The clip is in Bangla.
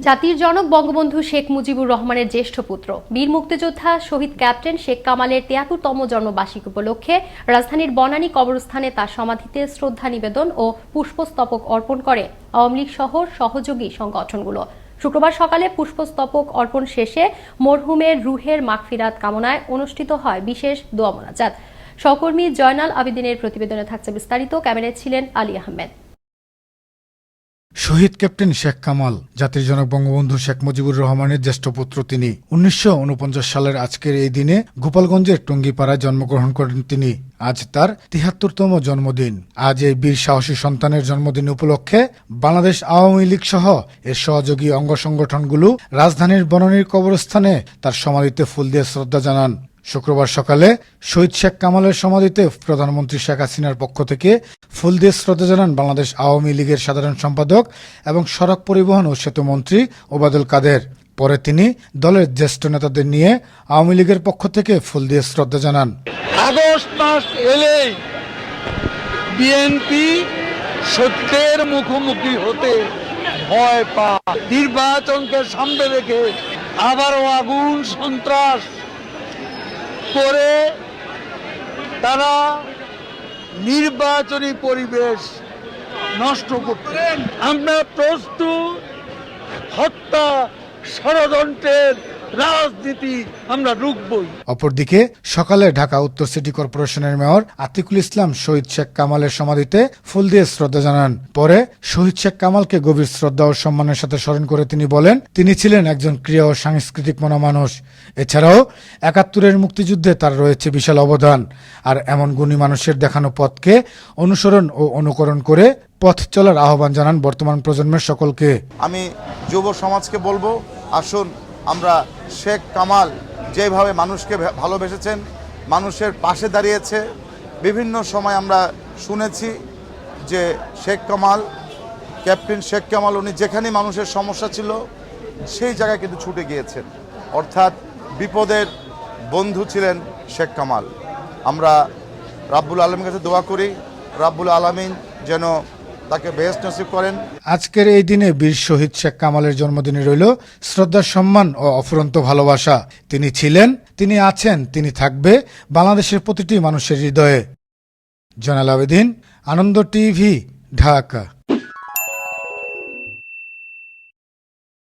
জাতির জনক বঙ্গবন্ধু শেখ মুজিবুর রহমানের জ্যেষ্ঠ পুত্র বীর মুক্তিযোদ্ধা শহীদ ক্যাপ্টেন শেখ কামালের ৭৩তম জন্মবার্ষিকী উপলক্ষে রাজধানীর বনানী কবরস্থানে তার সমাধিতে শ্রদ্ধা নিবেদন ও পুষ্পস্তবক অর্পণ করে আওয়ামী লীগ সহ সহযোগী সংগঠনগুলো। শুক্রবার সকালে পুষ্পস্তবক অর্পণ শেষে মরহুমের রুহের মাগফিরাত কামনায় অনুষ্ঠিত হয় বিশেষ দোয়া মোনাজাত। সহকর্মী জয়নাল আবেদিনের প্রতিবেদনে থাকছে বিস্তারিত। ক্যামেরায় ছিলেন আলী আহমেদ। শহীদ ক্যাপ্টেন শেখ কামাল জাতির জনক বঙ্গবন্ধু শেখ মুজিবুর রহমানের জ্যেষ্ঠ পুত্র। তিনি ১৯৪৯ সালের আজকের এই দিনে গোপালগঞ্জের টঙ্গীপাড়ায় জন্মগ্রহণ করেন তিনি। আজ তার ৭৩তম জন্মদিন। আজ এই বীর সাহসী সন্তানের জন্মদিন উপলক্ষে বাংলাদেশ আওয়ামী লীগ সহ এর সহযোগী অঙ্গ সংগঠনগুলো রাজধানীর বনানীর কবরস্থানে তার সমাধিতে ফুল দিয়ে শ্রদ্ধা জানান। শুক্রবার সকালে শহীদ শেখ কামালের সমাধিতে প্রধানমন্ত্রী শেখ হাসিনার পক্ষ থেকে ফুল দিয়ে শ্রদ্ধা জানান বাংলাদেশ আওয়ামী লীগের সাধারণ সম্পাদক এবং সড়ক পরিবহন ও সেতু মন্ত্রী ওবায়দুল কাদের। পরে তিনি দলের জ্যেষ্ঠ নেতাদের নিয়ে আওয়ামী লীগের পক্ষ থেকে ফুল দিয়ে শ্রদ্ধা জানান। আগস্ট মাস এলেই বিএনপি সত্যের মুখোমুখি হতে ভয় পায়। নির্বাচনকে সামনে রেখে আবারও আগুন সন্ত্রাস করে তারা নির্বাচনী পরিবেশ নষ্ট করতে। আমরা প্রস্তুত হত্যা ষড়যন্ত্রের রাজনীতি আমরা রুখবই। অপরদিকে সকালে ঢাকা উত্তর সিটি কর্পোরেশনের মেয়র আতিকুল ইসলাম শহীদ শেখ কামালের সমাধিতে ফুল দিয়ে শ্রদ্ধা জানান। পরে শহীদ শেখ কামালকে গভীর শ্রদ্ধা ও সম্মানের সাথে স্মরণ করে তিনি বলেন, তিনি ছিলেন একজন ক্রীড়া ও সাংস্কৃতিক মনা মানুষ। এছাড়াও ৭১-এর মুক্তিযুদ্ধে তার রয়েছে বিশাল অবদান। আর এমন গুণী মানুষের দেখানো পথকে অনুসরণ ও অনুকরণ করে পথ চলার আহ্বান জানান বর্তমান প্রজন্মের সকলকে। আমি যুব সমাজকে বলবো, আসুন আমরা শেখ কামাল যেভাবে মানুষকে ভালোবেসেছেন, মানুষের পাশে দাঁড়িয়েছে। বিভিন্ন সময় আমরা শুনেছি যে শেখ কামাল, ক্যাপ্টেন শেখ কামাল, উনি যেখানে মানুষের সমস্যা ছিল সেই জায়গায় কিন্তু ছুটে গিয়েছেন। অর্থাৎ বিপদের বন্ধু ছিলেন শেখ কামাল। আমরা রাব্বুল আলমীর কাছে দোয়া করি, রাব্বুল আলামিন যেন তাকে বেহেশত নসিব করেন। আজকের এই দিনে বীর শহীদ শেখ কামালের জন্মদিনে রইল শ্রদ্ধা, সম্মান ও অফুরন্ত ভালোবাসা। তিনি ছিলেন, তিনি আছেন, তিনি থাকবে বাংলাদেশের প্রতিটি মানুষের হৃদয়ে। জয়নাল আবেদিন, আনন্দ টিভি, ঢাকা।